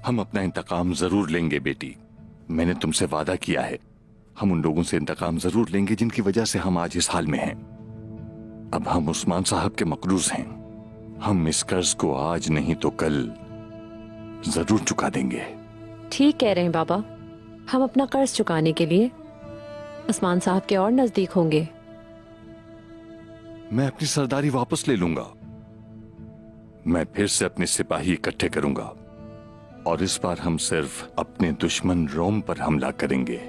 हम अपना इंतकाम जरूर लेंगे बेटी। मैंने तुमसे वादा किया है, हम उन लोगों से इंतकाम जरूर लेंगे जिनकी वजह से हम आज इस हाल में हैं। अब हम उस्मान साहब के मकरूज हैं। हम इस कर्ज को आज नहीं तो कल जरूर चुका देंगे। ठीक कह रहे हैं बाबा, हम अपना कर्ज चुकाने के लिए उस्मान साहब के और नजदीक होंगे। मैं अपनी सरदारी वापस ले लूंगा। मैं फिर से अपने सिपाही इकट्ठे करूंगा और इस बार हम सिर्फ अपने दुश्मन रोम पर हमला करेंगे।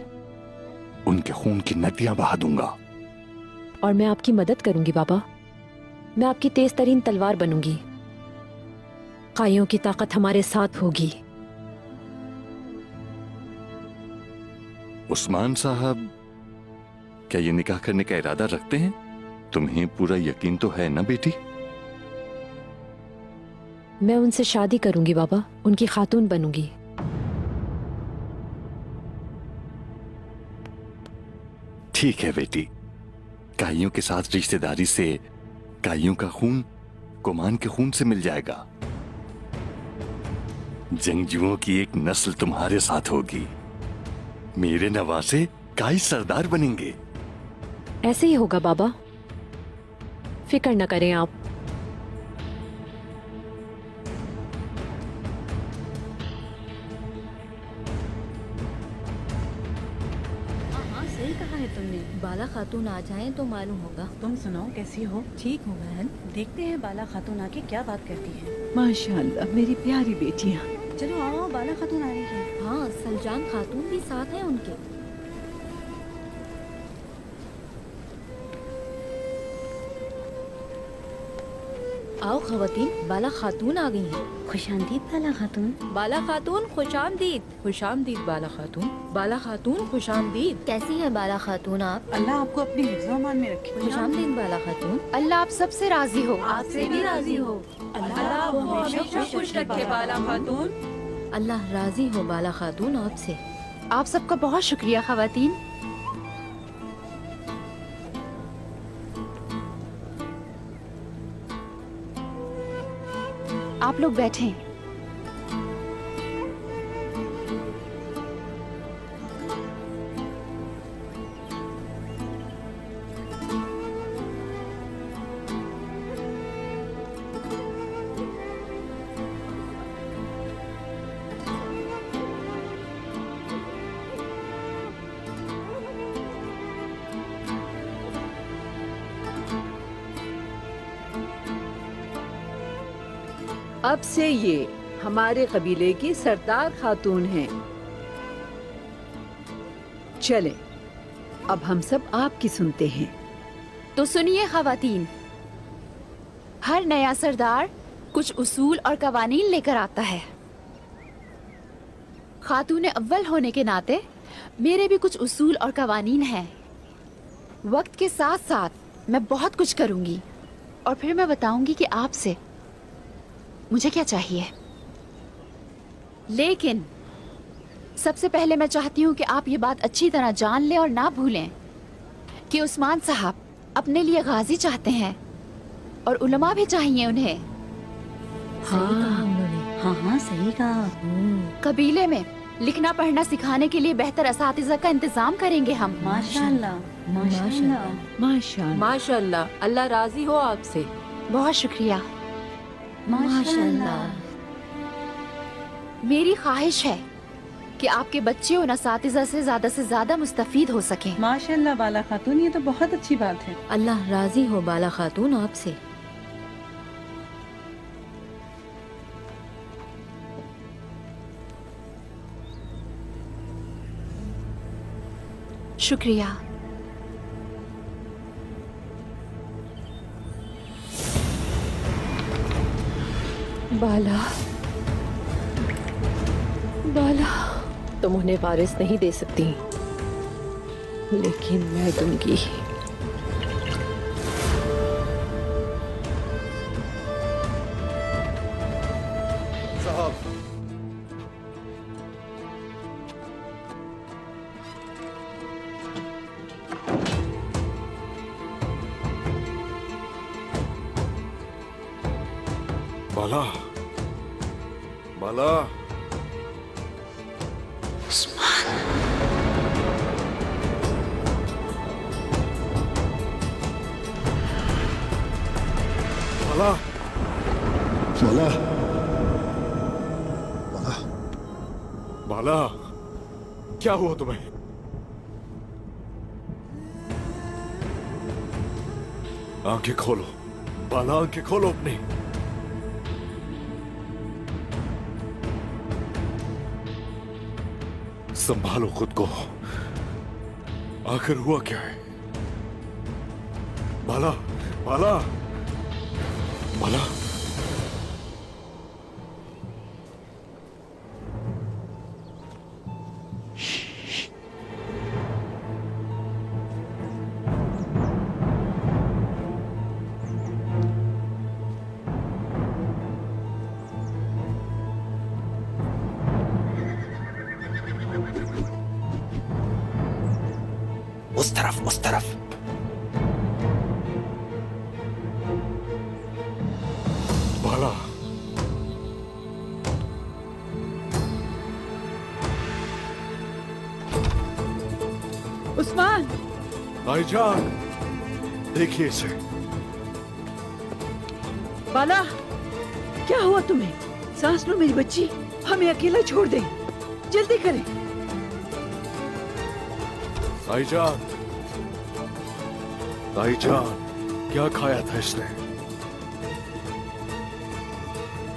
उनके खून की नदियां बहा दूंगा। और मैं आपकी मदद करूंगी बाबा। मैं आपकी तेज तरीन तलवार बनूंगी। काइयों की ताकत हमारे साथ होगी। उस्मान साहब क्या ये निकाह करने का इरादा रखते हैं? तुम्हें पूरा यकीन तो है ना बेटी? मैं उनसे शादी करूंगी बाबा, उनकी खातून बनूंगी। ठीक है बेटी, काइयों के साथ रिश्तेदारी से काइयों का खून कोमान के खून से मिल जाएगा। जंगजुओं की एक नस्ल तुम्हारे साथ होगी। मेरे नवासे काई सरदार बनेंगे। ऐसे ही होगा बाबा, फिक्र न करें आप। हाँ सही कहा है तुमने। बाला खातून आ जाएं तो मालूम होगा। तुम सुनाओ कैसी हो? ठीक हूँ बहन। देखते हैं बाला खातून आके क्या बात करती है। माशाल्लाह मेरी प्यारी बेटियां। चलो आओ, बाला खातून आ रही है। हाँ सलजान खातून भी साथ है उनके। आओ खवातीन, बाला खातून आ गई हैं। खुशामदीद बाला खातून। बाला खातून खुशामदीद। खुशामदीद बाला खातून। बाला खातून खुशामदीद। कैसी है बाला खातून आप? अल्लाह आपको अपनी हिफ्ज़-ओ-अमान में रखे। खुशामदीद बाला खातून। अल्लाह आप सबसे राजी हो। आपसे भी राजी हो। अल्लाह आपको हमेशा खुश रखे बाला खातून। अल्लाह राजी हो बाला खातून आपसे। आप सबका बहुत शुक्रिया खवातीन। आप लोग बैठें। अब से ये हमारे कबीले की सरदार खातून हैं। चले, अब हम सब आपकी सुनते हैं। तो सुनिए खवातीन, हर नया सरदार कुछ उसूल और कवानीन लेकर आता है। खातून अव्वल होने के नाते मेरे भी कुछ उसूल और कवानीन हैं। वक्त के साथ साथ मैं बहुत कुछ करूंगी और फिर मैं बताऊंगी कि आपसे मुझे क्या चाहिए। लेकिन सबसे पहले मैं चाहती हूँ कि आप ये बात अच्छी तरह जान लें और ना भूलें कि उस्मान साहब अपने लिए गाजी चाहते हैं और उलमा भी चाहिए उन्हें। सही कहा उन्होंने। हाँ हाँ सही कहा। कबीले में लिखना पढ़ना सिखाने के लिए बेहतर असातिज़ा का इंतजाम करेंगे हम। माशाल्लाह माशाल्लाह। माशाल्लाह। माशाल्लाह। अल्लाह राजी हो आपसे। बहुत शुक्रिया। माशाल्लाह। मेरी ख्वाहिश है कि आपके बच्चे उन असातिज़ा से ज्यादा मुस्तफीद हो सकें। माशाल्लाह बाला खातून, ये तो बहुत अच्छी बात है। अल्लाह राजी हो बाला खातून आपसे। शुक्रिया। बाला, बाला, तुम उन्हें वारिस नहीं दे सकती, लेकिन मैं दूंगी। साहब, बाला, बाला, बाला बाला बाला बाला, क्या हुआ तुम्हें? आंखें खोलो बाला, आंखें खोलो अपनी। संभालो खुद को, आखिर हुआ क्या है? बाला बाला बाला, उस तरफ उस तरफ। बाला उस्मान, भाईजान, देखिए इसे। बाला, क्या हुआ तुम्हें? सांस लो मेरी बच्ची, हमें अकेला छोड़ दे, जल्दी करें। भाईजान, भाईजान, क्या खाया था इसने?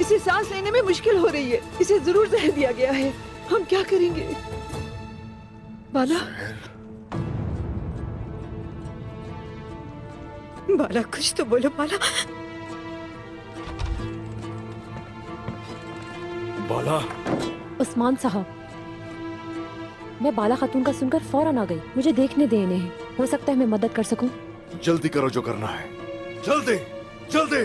इसे सांस लेने में मुश्किल हो रही है, इसे जरूर जहर दिया गया है। हम क्या करेंगे? बाला, बाला कुछ तो बोलो बाला। बाला, उस्मान साहब, मैं बाला खातून का सुनकर फौरन आ गई। मुझे देखने दे इन्हें, हो सकता है मैं मदद कर सकूं। जल्दी करो जो करना है, जल्दी जल्दी।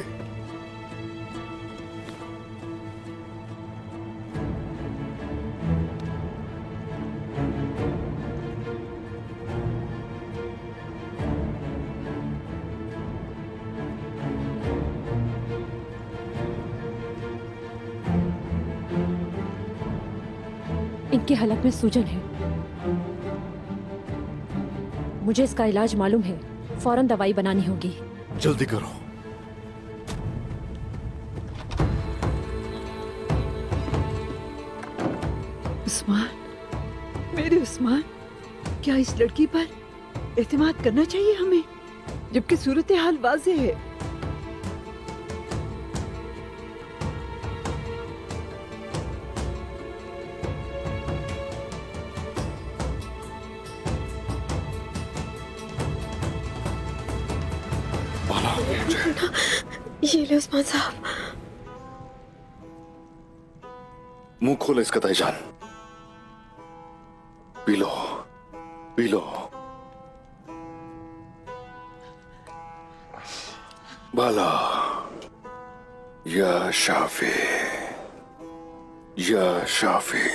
इनके हलक में सूजन है, मुझे इसका इलाज मालूम है। फौरन दवाई बनानी होगी। जल्दी करो। उस्मान, मेरे उस्मान, क्या इस लड़की पर एतमाद करना चाहिए हमें, जबकि सूरत हाल वाज़ेह है। ये ले उस्मान साहब। मुंह खोलो इसका ताईजान, पी लो पी लो। बाला, या शाफी, या शाफी।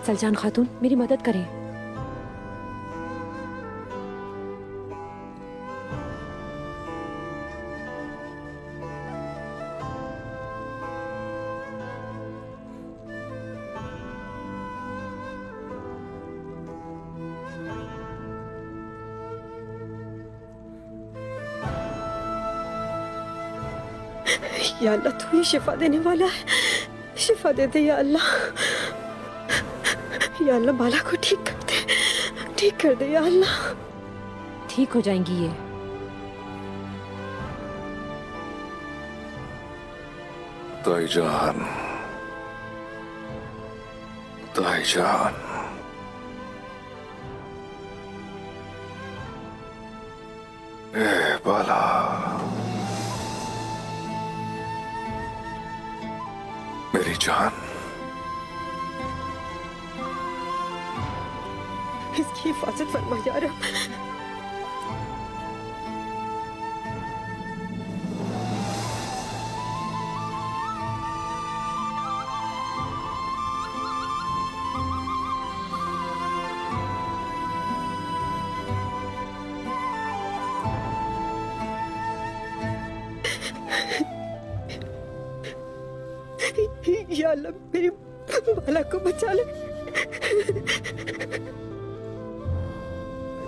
सलजान खातून, मेरी मदद करें। या अल्लाह, तू ही शिफा देने वाला है, शिफा दे दे या अल्लाह। या अल्लाह, बाला को ठीक कर दे या अल्लाह। ठीक हो जाएंगी ये। ताईजान, ताईजान, ए बाला, मेरी जान, इसकी हिफाजत फरमा या रब। या अल्लाह मेरी बाला को बचा ले।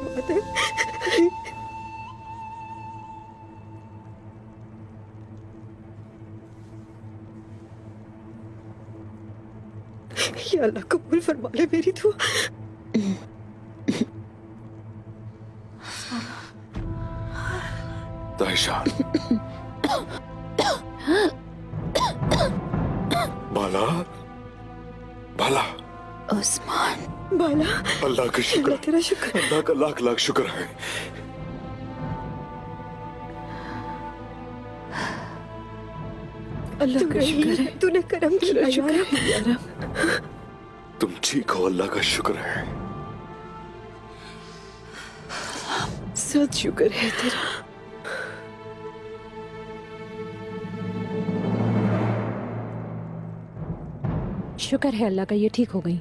बात है। या अल्लाह कबूल फरमा ले मेरी दुआ। तायशा, बाला, बाला, उस्मान, बाला, अल्लाह का शुक्र, अल्लाह तेरा शुक्र। अल्लाह का लाख लाख शुक्र है। अल्लाह का शुक्र है, तूने करम किया या रब। तुम ठीक हो, अल्लाह का शुक्र है। सच शुक्र है तेरा। शुक्र है अल्लाह का, ये ठीक हो गई।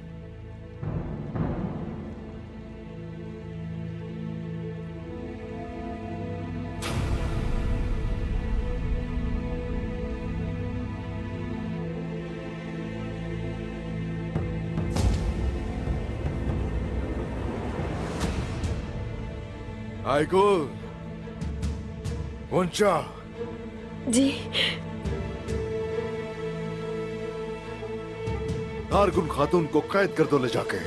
आइगुल, वंचा, जी कारगुन खातून को कैद कर दो ले जाके।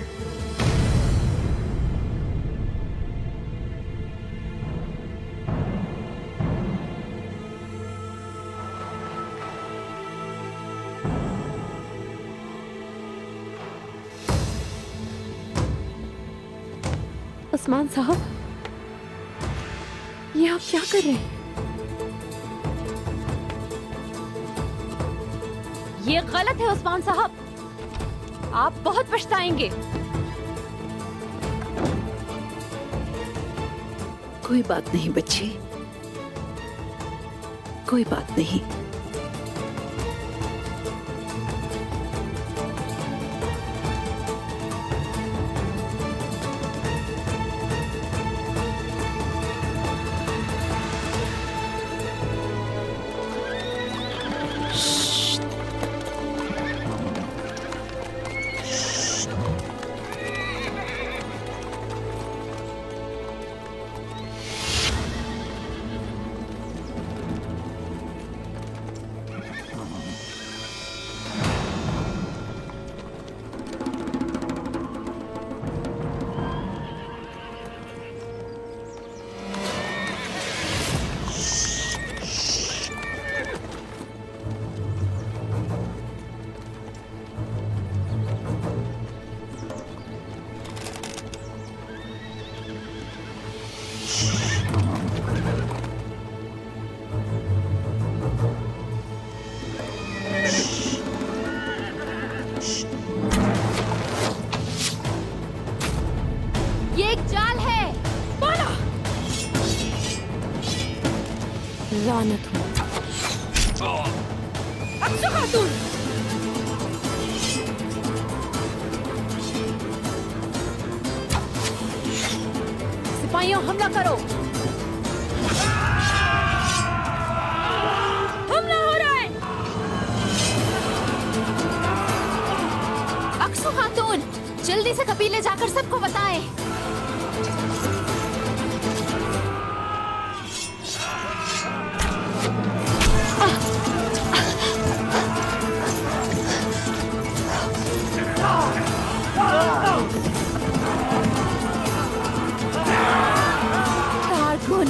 उस्मान साहब, ये आप क्या कर रहे हैं? ये गलत है उस्मान साहब, आप बहुत पछताएंगे। कोई बात नहीं बच्ची, कोई बात नहीं। ये एक जाल है। बोलो। लानत हो। अक्सु खातून। सिपाहियों हमला करो। हमला हो रहा है। अक्सु खातून, जल्दी से कबीले जाकर सबको बताएं। कारकुन,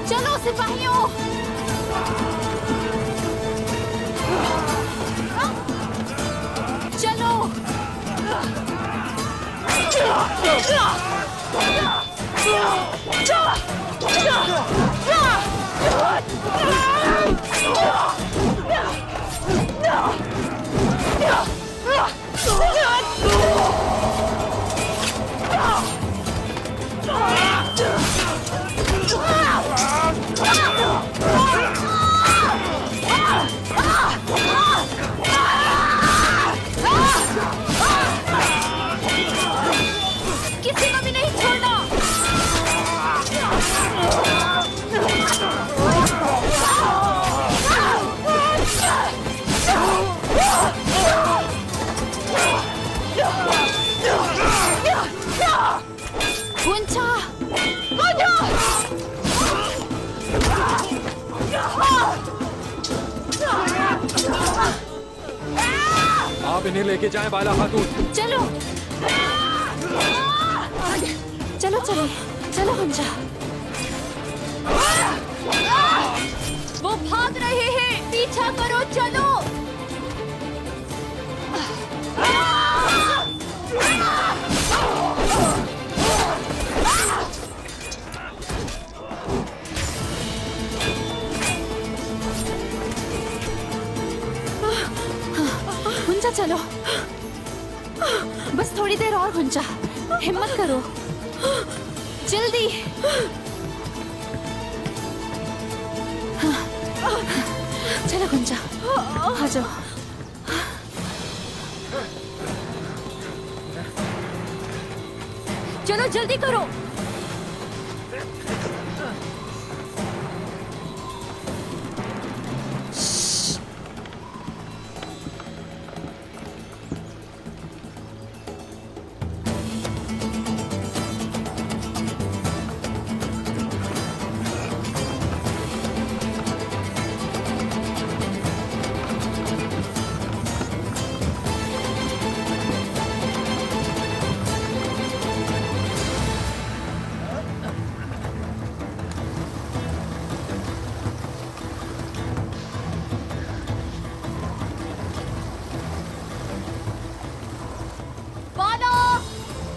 चलो सिपाहियों। चलो। किसी को भी नहीं छोड़ना। आप इन्हें लेके जाएं बाला खातून। चलो चलो चलो चलो गुंजा। वो भाग रहे हैं, पीछा करो, चलो। गुंजा चलो, बस थोड़ी देर और गुंजा, हिम्मत करो, जल्दी। चलो गुंजा, आ जाओ। चलो जल्दी करो।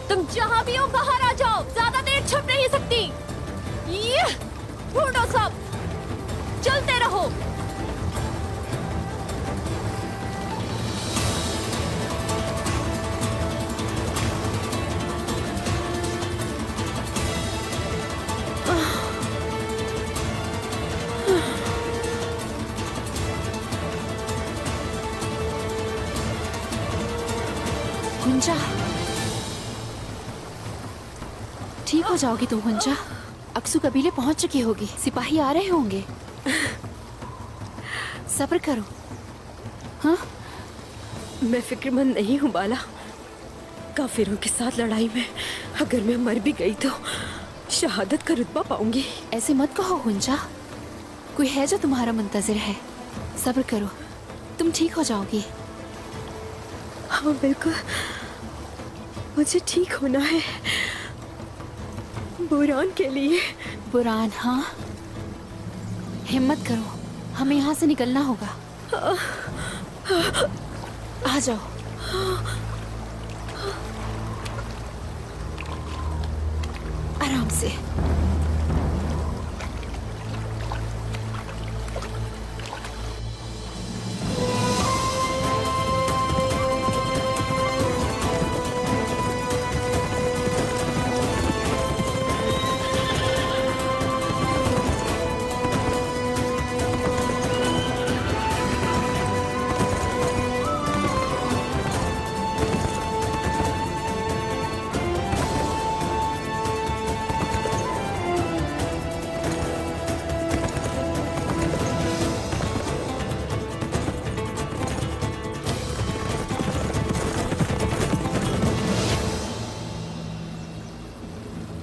तुम जहाँ भी हो बाहर आ जाओ, ज्यादा देर छुप नहीं सकती। ये ढूंढो सब, चलते रहो। गुंजा, ठीक हो जाओगी तुम गुंजा। अक्सू कबीले पहुंच चुकी होगी, सिपाही आ रहे होंगे। सब्र करो। हाँ, मैं फिक्रमंद नहीं हूँ बाला। काफिरों के साथ लड़ाई में अगर मैं मर भी गई तो शहादत का रुतबा पाऊंगी। ऐसे मत कहो गुंजा, कोई है जो तुम्हारा मुंतजिर है। सब्र करो, तुम ठीक हो जाओगी। हाँ बिल्कुल, मुझे ठीक होना है, बुरान के लिए। बुरान, हाँ, हिम्मत करो, हमें यहाँ से निकलना होगा। आ जाओ। आराम से।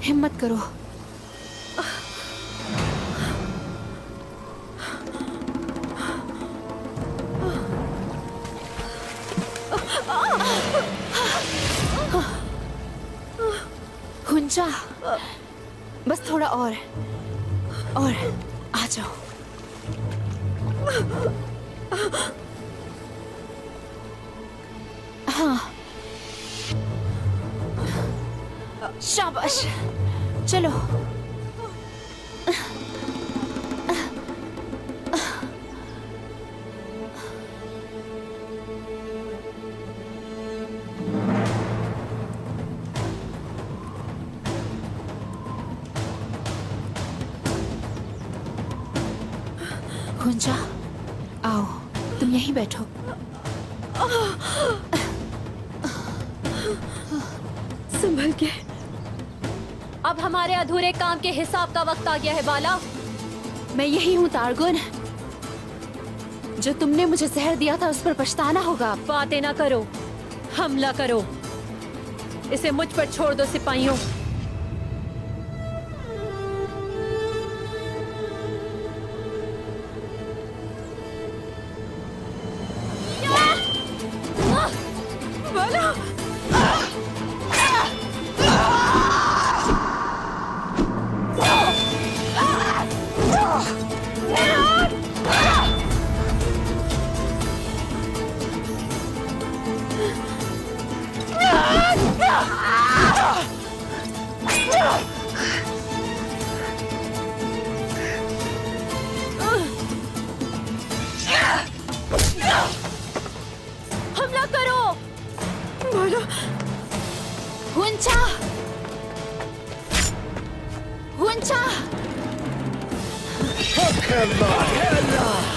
हिम्मत करो। गुंजा, बस थोड़ा और आ जाओ। हाँ, शाबाश, चलो। गुंजा, आओ, तुम यहीं बैठो। संभल के। अब हमारे अधूरे काम के हिसाब का वक्त आ गया है बाला। मैं यही हूँ तारगुन। जो तुमने मुझे जहर दिया था उस पर पछताना होगा। बातें ना करो, हमला करो। इसे मुझ पर छोड़ दो सिपाहियों। हमला करो। बाला, हुंचा, हुंचा।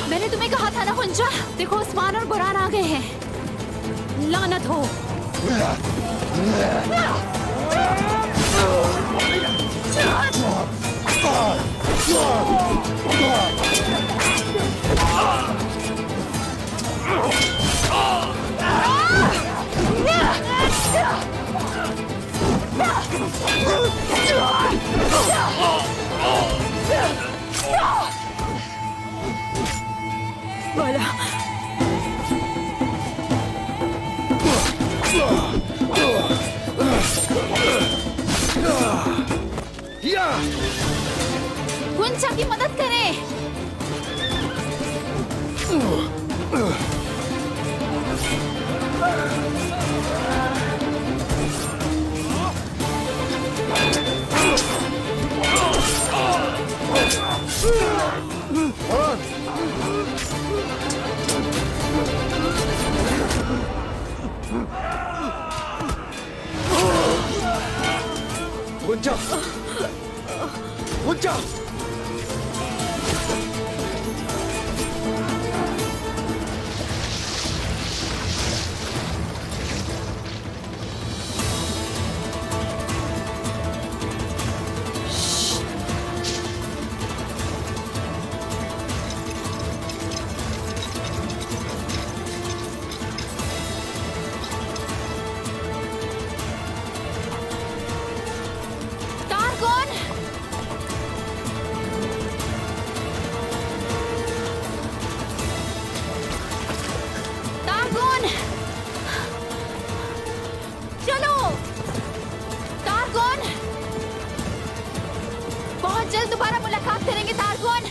मैंने तुम्हें कहा था ना हुंचा। देखो उस्मान और बुरान आ गए हैं। लानत हो। बाला, हुंचा की मदद करें। हुंचा, हुंचा। तारगोन, तारगोन, चलो। तारगोन। बहुत जल्द दोबारा मुलाकात करेंगे तारगोन।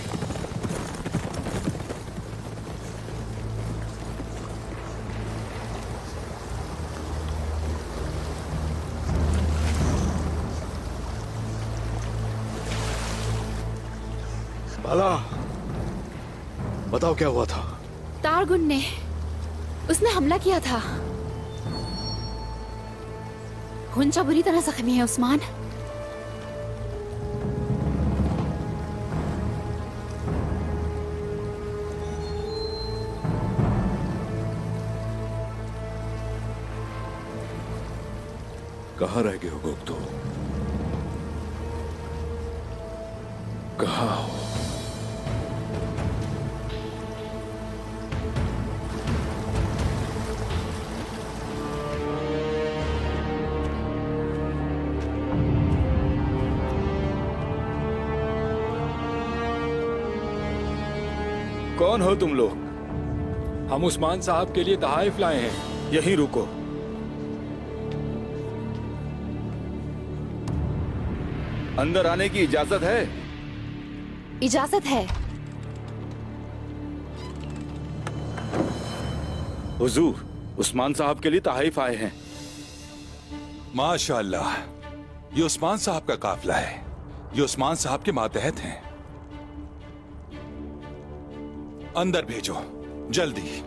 बाला, बताओ क्या हुआ था? तारगुन ने, उसने हमला किया था। हुंचा बुरी तरह जख्मी है उस्मान। कहाँ रह गए हो गोप्तो? कहाँ हो? कौन हो तुम लोग? हम उस्मान साहब के लिए तहाइफ लाए हैं। यहीं रुको। अंदर आने की इजाजत है? इजाजत है। हुजूर, उस्मान साहब के लिए तहाइफ आए हैं। माशाअल्लाह, ये उस्मान साहब का काफिला है। ये उस्मान साहब के मातहत हैं। अंदर भेजो जल्दी।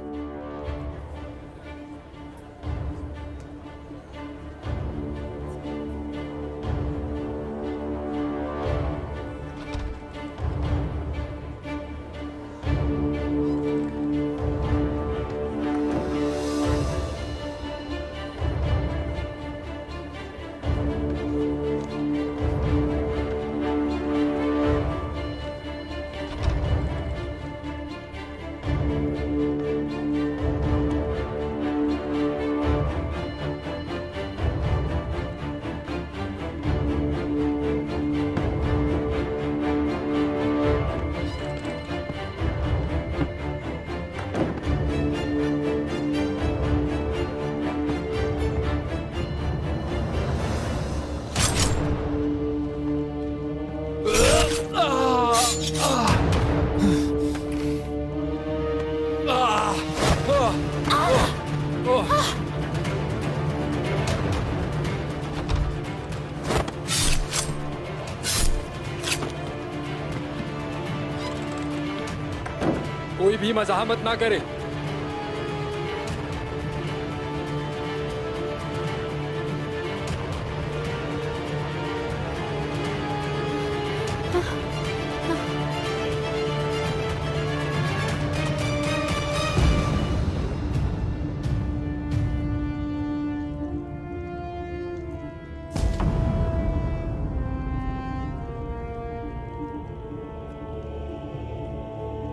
कोई भी मज़ाहमत ना करे।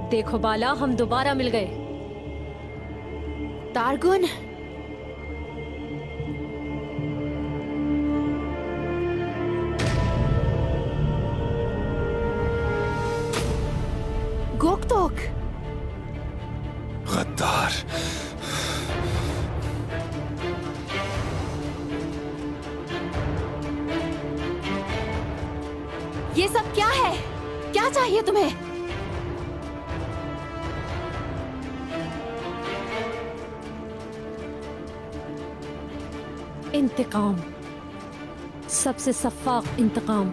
देखो बाला, हम दोबारा मिल गए। तारगुन, गोकतोक, गद्दार। ये सब क्या है? क्या चाहिए तुम्हें? इंतकाम, सबसे सफाक इंतकाम।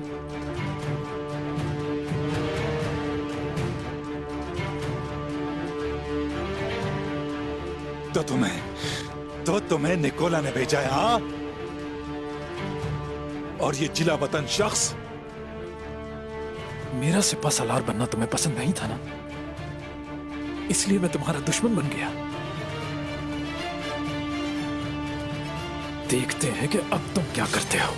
तो तुम्हें निकोला ने भेजा है, हाँ? और ये जिला वतन शख्स मेरा सिपा सलार बनना तुम्हें पसंद नहीं था ना, इसलिए मैं तुम्हारा दुश्मन बन गया। देखते हैं कि अब तुम क्या करते हो।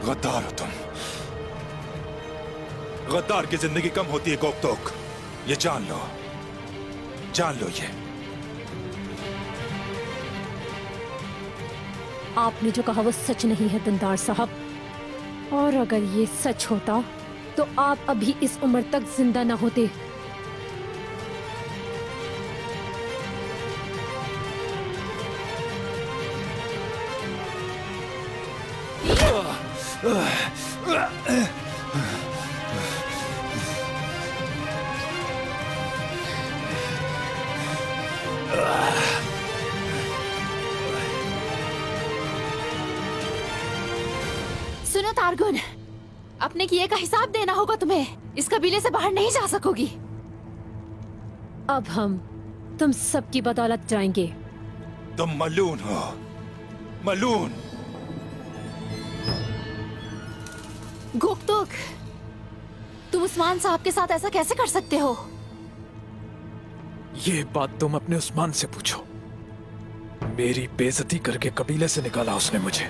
गद्दार हो तुम। गद्दार की जिंदगी कम होती है गोकतोक, ये जान लो, जान लो ये। आपने जो कहा वो सच नहीं है दंदार साहब, और अगर ये सच होता तो आप अभी इस उम्र तक जिंदा न होते। सुनो तारगुन, अपने किए का हिसाब देना होगा तुम्हें। इस कबीले से बाहर नहीं जा सकोगी। अब हम तुम सबकी बदौलत जाएंगे। तुम मलून हो, मलून। गोकतोक, तुम उस्मान साहब के साथ ऐसा कैसे कर सकते हो? ये बात तुम अपने उस्मान से पूछो। मेरी बेइज्जती करके कबीले से निकाला उसने मुझे।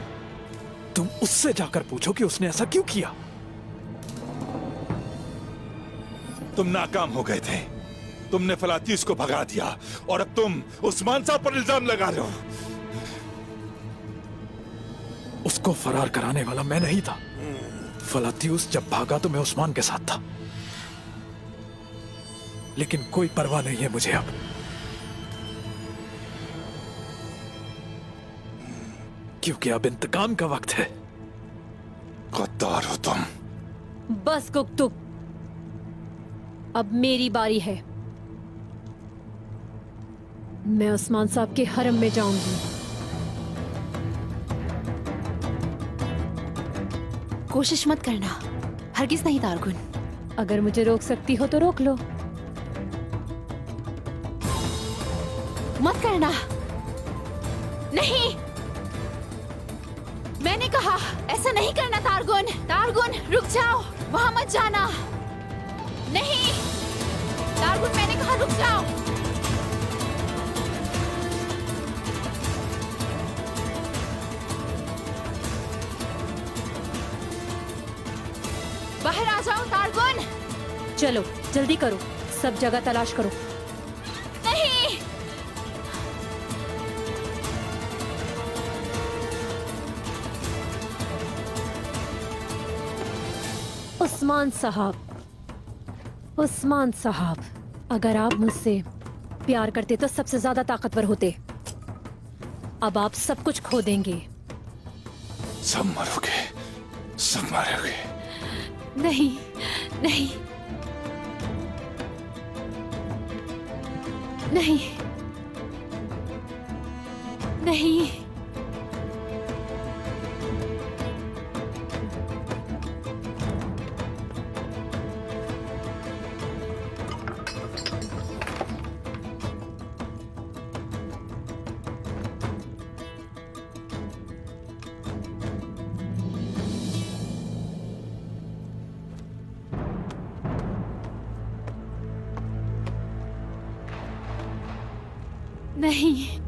तुम उससे जाकर पूछो कि उसने ऐसा क्यों किया। तुम नाकाम हो गए थे, तुमने फलातीस को भगा दिया और अब तुम उस्मान साहब पर इल्जाम लगा रहे हो। उसको फरार कराने वाला मैं नहीं था। फलातीउस जब भागा तो मैं उस्मान के साथ था, लेकिन कोई परवाह नहीं है मुझे अब। क्योंकि अब इंतकाम का वक्त है। गद्दार हो तुम। बस गुक्तुक, अब मेरी बारी है। मैं उस्मान साहब के हरम में जाऊंगी। कोशिश मत करना, हरगिज नहीं तारगुन। अगर मुझे रोक सकती हो तो रोक लो। मत करना। नहीं, मैंने कहा ऐसा नहीं करना तारगुन। तारगुन रुक जाओ, वहां मत जाना। नहीं तारगुन, मैंने कहा रुक जाओ। बाहर आ जाओ तारगुन। चलो जल्दी करो, सब जगह तलाश करो। नहीं, उस्मान साहब, उस्मान साहब, अगर आप मुझसे प्यार करते तो सबसे ज्यादा ताकतवर होते। अब आप सब कुछ खो देंगे। सब मरोगे, सब मरोगे। नहीं, नहीं, नहीं, नहीं। नहीं।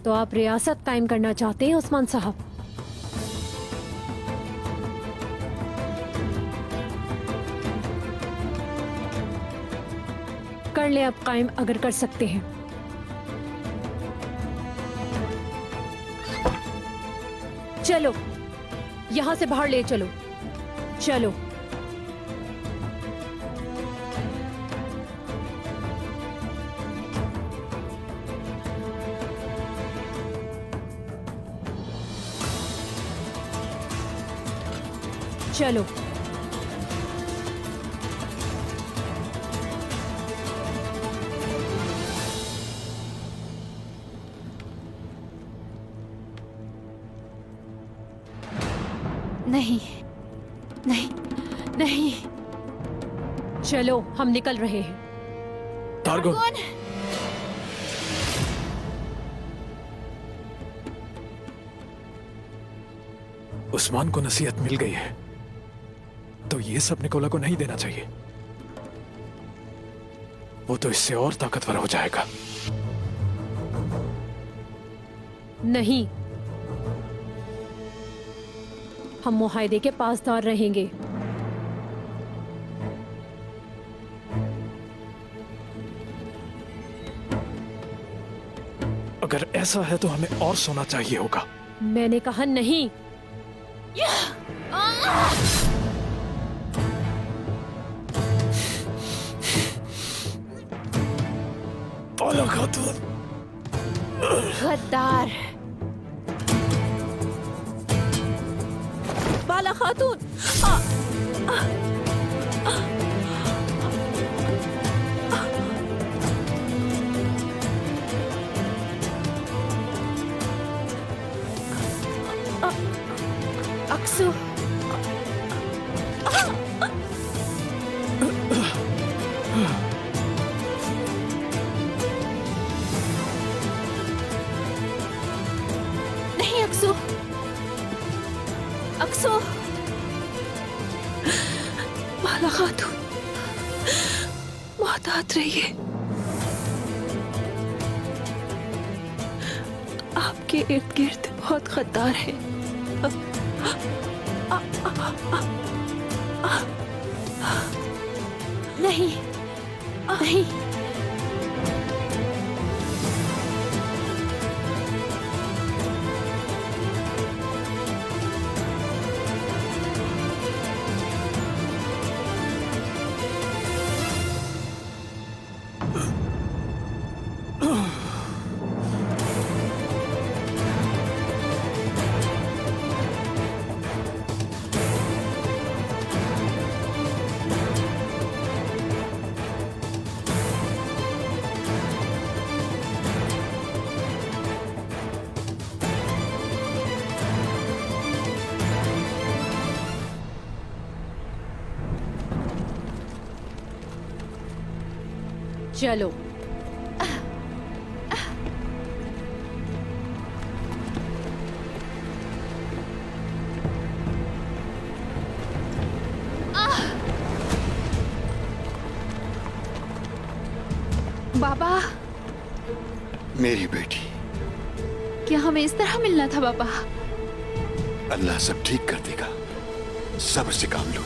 तो आप रियासत कायम करना चाहते हैं उस्मान साहब? कर ले अब कायम, अगर कर सकते हैं। चलो यहां से बाहर ले चलो, चलो। चलो नहीं नहीं नहीं। चलो, हम निकल रहे हैं। टारगुन, कौन? उस्मान को नसीहत मिल गई है तो ये सब निकोला को नहीं देना चाहिए। वो तो इससे और ताकतवर हो जाएगा। नहीं, हम मुआहदे के पासदार रहेंगे। अगर ऐसा है तो हमें और सोना चाहिए होगा। मैंने कहा नहीं। बाला खातून, गद्दार। बाला खातून, अक्सू, नहीं अक्सू, अक्सू। बाला खातून, मोहतात रहिए। आपके इर्द गिर्द बहुत गद्दार है। नहीं नहीं। चलो। बाबा, मेरी बेटी, क्या हमें इस तरह मिलना था बाबा? अल्लाह सब ठीक कर देगा, सब्र से काम लो।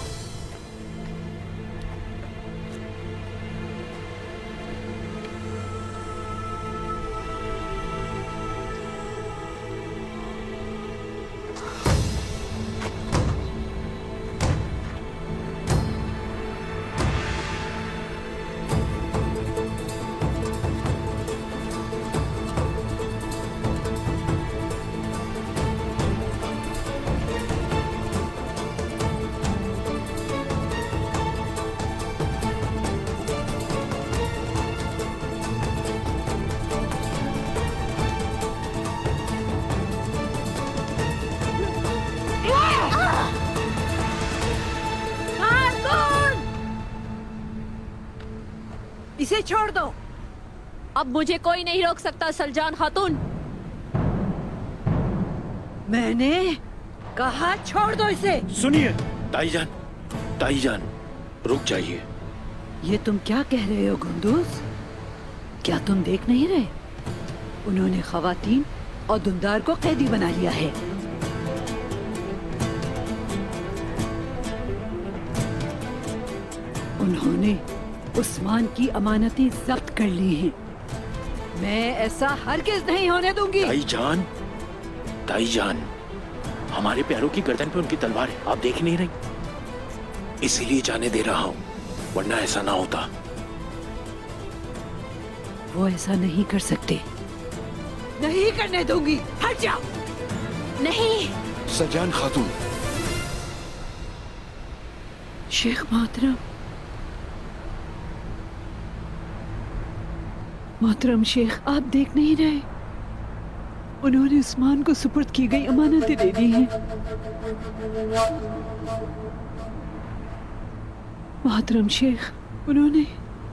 इसे छोड़ दो। अब मुझे कोई नहीं रोक सकता सलजान खातून। मैंने कहा छोड़ दो इसे। सुनिए ताईजान, रुक जाइए। ये तुम क्या कह रहे हो गुंदूज? क्या तुम देख नहीं रहे? उन्होंने खवातीन और दुंदार को कैदी बना लिया है। उन्होंने उस्मान की अमानतें जब्त कर ली हैं। मैं ऐसा हरगिज नहीं होने दूंगी। ताईजान, हमारे प्यारों की गर्दन पे उनकी तलवार है, आप देख नहीं रही? इसीलिए जाने दे रहा हूँ, वरना ऐसा ना होता। वो ऐसा नहीं कर सकते। नहीं करने दूंगी। हट जाओ। नहीं। सलजान खातून। शेख मोहतरम, मोहतरम शेख, आप देख नहीं रहे? उन्होंने उस्मान को सुपुर्द की गई अमानतें दे दी हैं। मोहतरम शेख, उन्होंने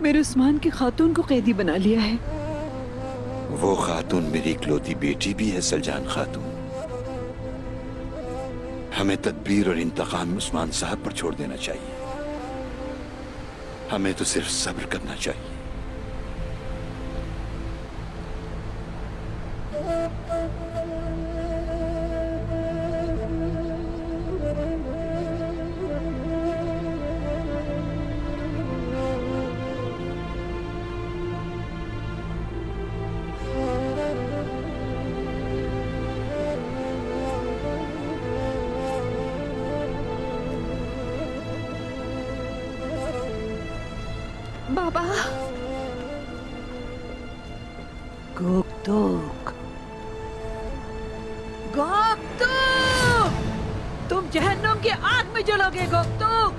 मेरे उस्मान के खातून को कैदी बना लिया है। वो खातून मेरी इकलौती बेटी भी है सलजान खातून। हमें तदबीर और इंतकाम उस्मान साहब पर छोड़ देना चाहिए। हमें तो सिर्फ सब्र करना चाहिए। बाबा, गोकतोक, गोकतोक, तुम जहन्नुम की आग में जलोगे गोकतोक।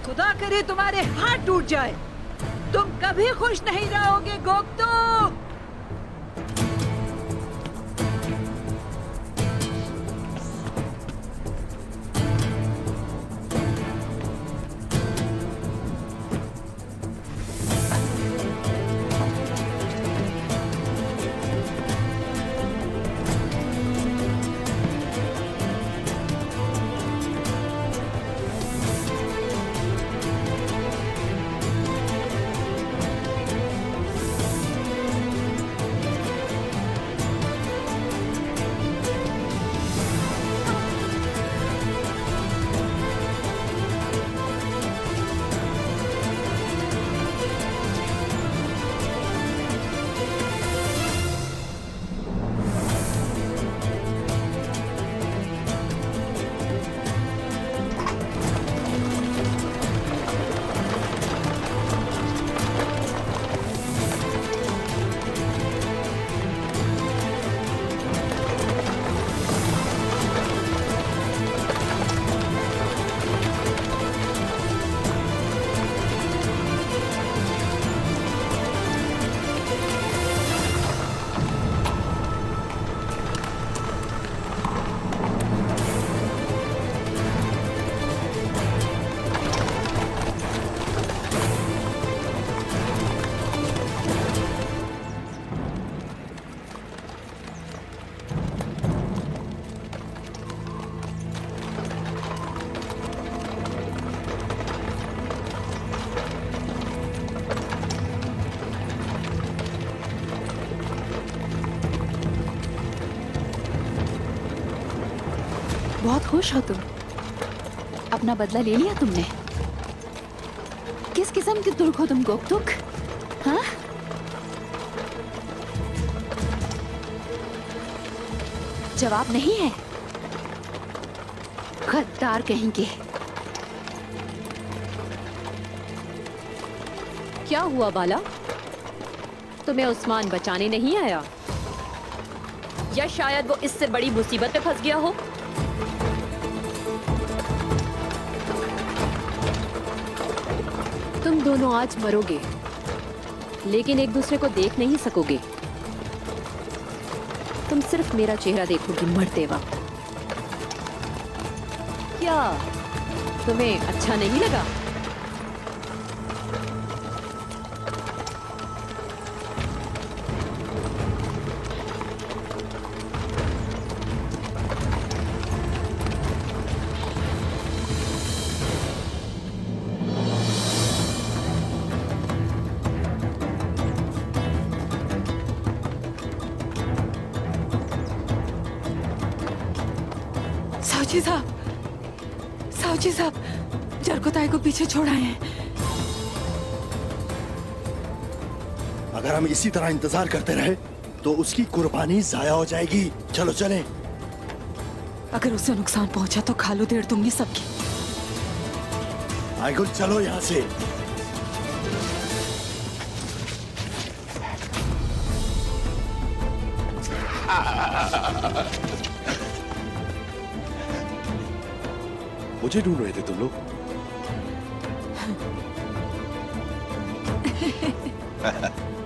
खुदा करे तुम्हारे हाथ टूट जाए। तुम कभी खुश नहीं रहोगे गोकतोक। बहुत खुश हो तुम। अपना बदला ले लिया तुमने। किस किस्म के तुर्क हो तुम गोकतुक? हाँ? जवाब नहीं है। गद्दार कहेंगे। क्या हुआ बाला? तुम्हें उस्मान बचाने नहीं आया? या शायद वो इससे बड़ी मुसीबत में फंस गया हो? तुम दोनों आज मरोगे, लेकिन एक दूसरे को देख नहीं सकोगे। तुम सिर्फ मेरा चेहरा देखोगी मरते वक्त। क्या तुम्हें अच्छा नहीं लगा? सावजी साहब, जरकोताई को पीछे छोड़ आए हैं। अगर हम इसी तरह इंतजार करते रहे तो उसकी कुर्बानी जाया हो जाएगी। चलो चलें। अगर उसे नुकसान पहुंचा तो खालू देड़ दूंगी सबकी। आइगुल चलो यहाँ से। मुझे ढूंढ रहे थे तुम लोग?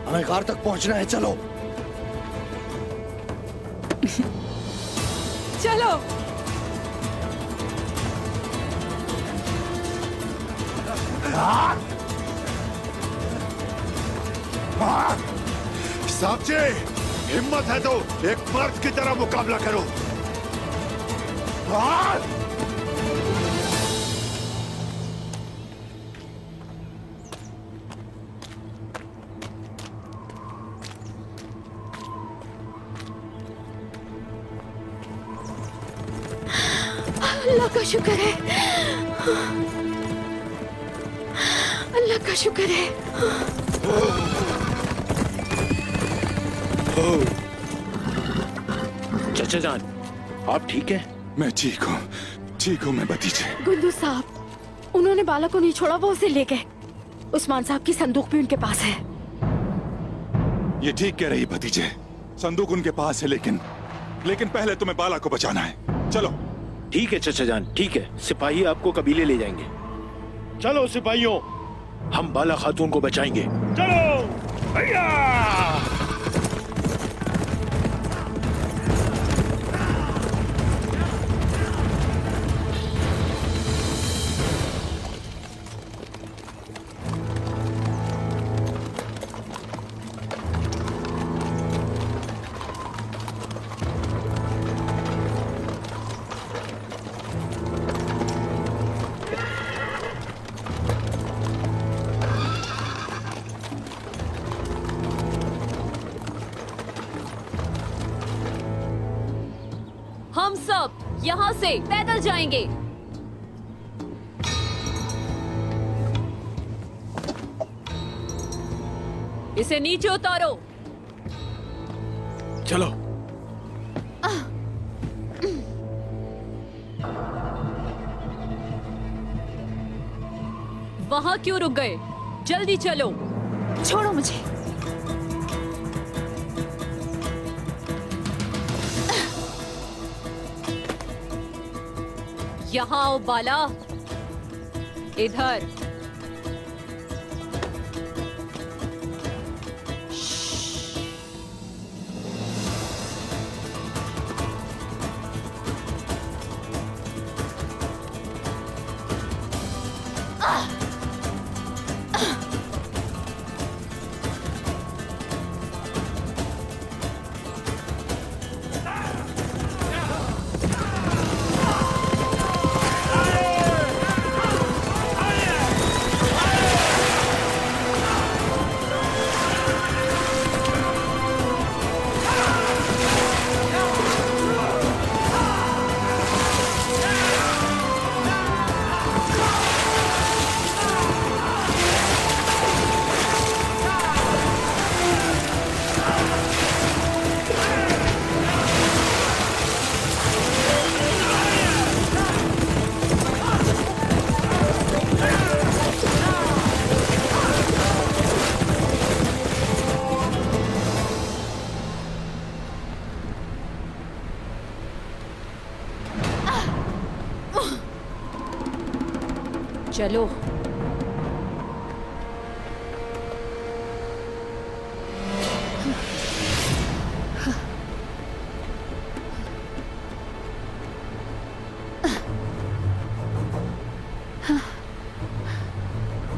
हमें कार तक पहुंचना है, चलो। चलो। साहब जी, हिम्मत है तो एक मर्द की तरह मुकाबला करो। अल्लाह का शुक्र है। अल्लाह का शुक्र है। चाचा जान, आप ठीक हैं? मैं ठीक हूँ मैं भतीजे। गुंडू साहब, उन्होंने बाला को नहीं छोड़ा, वो उसे ले गए। उस्मान साहब की संदूक भी उनके पास है। ये ठीक कह रही भतीजे, संदूक उनके पास है, लेकिन पहले तुम्हें बाला को बचाना है। चलो। ठीक है चाचा जान, ठीक है। सिपाही आपको कबीले ले जाएंगे। चलो सिपाहियों, हम बाला खातून को बचाएंगे। चलो भैया। हम सब यहाँ से पैदल जाएंगे। इसे नीचे उतारो। चलो। वहाँ क्यों रुक गए? जल्दी चलो। छोड़ो मुझे। यहाँ आओ बाला, इधर। चलो।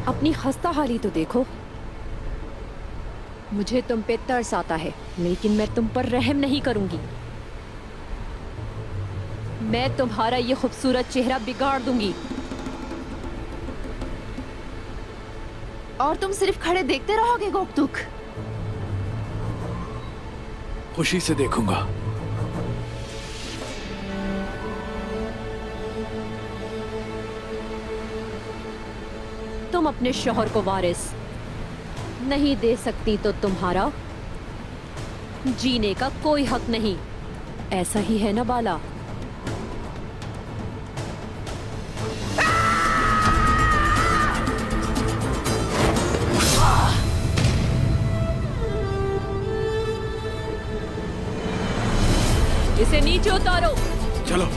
अपनी खस्ता हाली तो देखो। मुझे तुम पे तरस आता है, लेकिन मैं तुम पर रहम नहीं करूंगी। मैं तुम्हारा ये खूबसूरत चेहरा बिगाड़ दूंगी। और तुम सिर्फ खड़े देखते रहोगे गोकतुक? खुशी से देखूंगा। तुम अपने शौहर को वारिस नहीं दे सकती तो तुम्हारा जीने का कोई हक नहीं। ऐसा ही है ना बाला? इसे नीचे उतारो। चलो।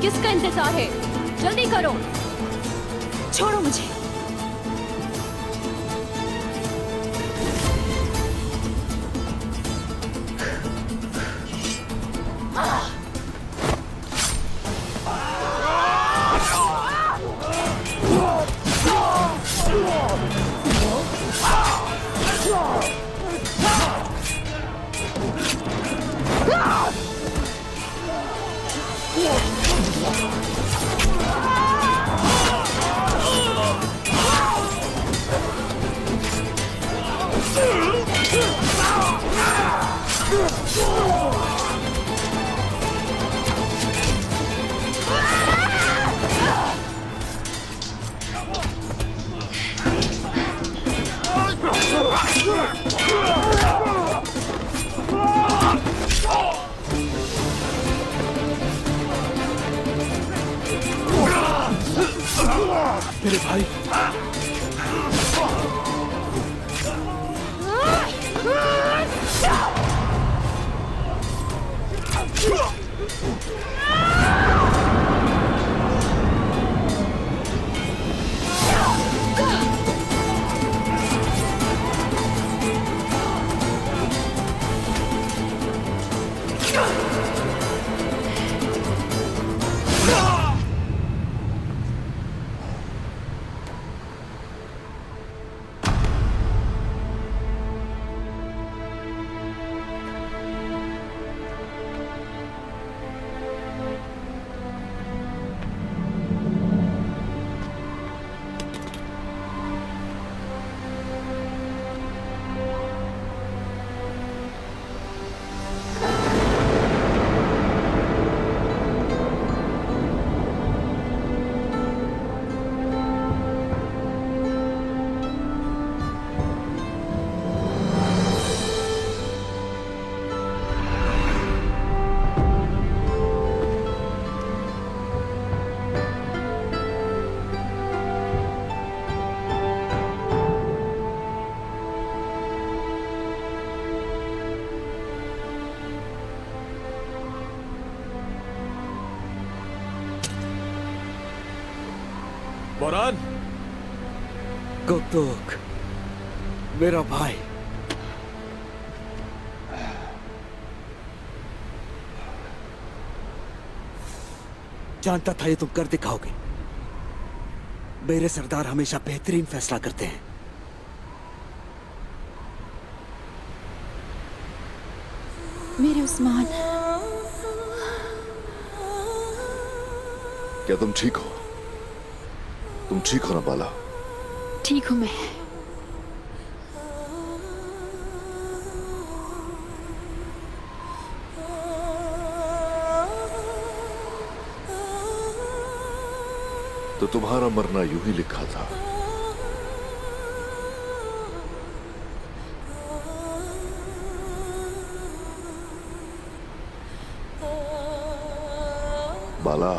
किसका इंतजार है? जल्दी करो। छोड़ो मुझे। मेरे भाई। बोरान। गोकतुक, मेरा भाई। जानता था ये तुम कर दिखाओगे। मेरे सरदार हमेशा बेहतरीन फैसला करते हैं। मेरे उस्मान। क्या तुम ठीक हो? तुम ठीक हो ना बाला? ठीक हूं मैं। तो तुम्हारा मरना यूं ही लिखा था। बाला,